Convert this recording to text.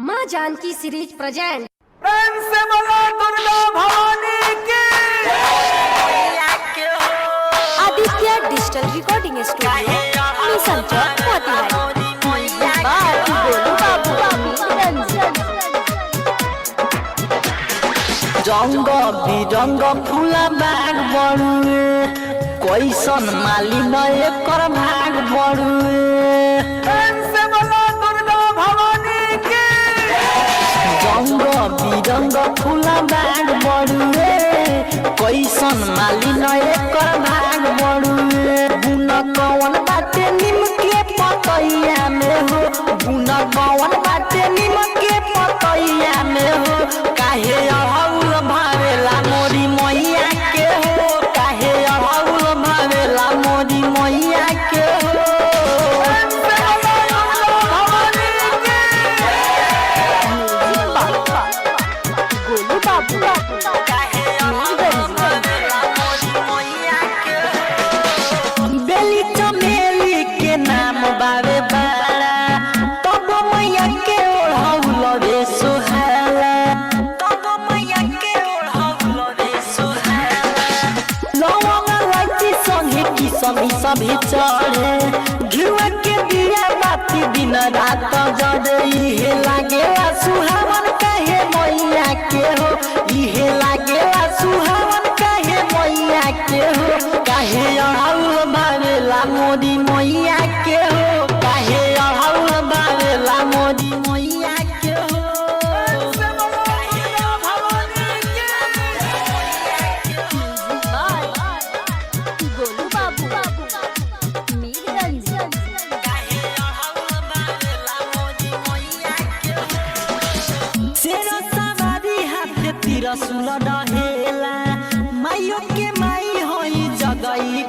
माँ Janaki series present. प्रेम से बोलो दुर्गा भवानी की। Aditya digital recording studio Mission Chowk रंग बिरंग फूला बाग बड़ुए कैसन माली न एकर भाग बड़ुए। प्रेम से बोलो दुर्गा भवानी की। रंग बिरंग फूला बाग बड़ुए कैसन माली न एकर भाग बड़ुए। गुन कौन बाटे निम के पतैया में हो, गुन कौन बाटे निम के पतैया में हो। काहे अहौल भावेला मोरी मैया के हो, काहे अहौल भावेला मोरी मैया के हो। प्रेम से बोलो दुर्गा भवानी की। गोलू बाबू काहे अहौल भावेला मोरी मैया के हो। बेली चमेली के नाम बावे बाड़ा, तब मैया के ओढ़ौल रे सोहाला, तब मैया के ओढ़ौल रे सोहाला। लवंग इलायची संगे किसमी सभी चढ़े, घिउवा के दिया बाती दिन रात जड़े। इहे लागेला सुहावन काहे मैया के हो, इहे लागेला सुहावन काहे मैया के हो। काहे अहौल भावेला मोरी मैया के हो, काहे अहौल भावेला मोरी मैया के हो। प्रेम से बोलो दुर्गा भवानी की। गोलू बाबू शेरा सवारी हाथे तिरसुल रहेला, माइयो के माई होई जगई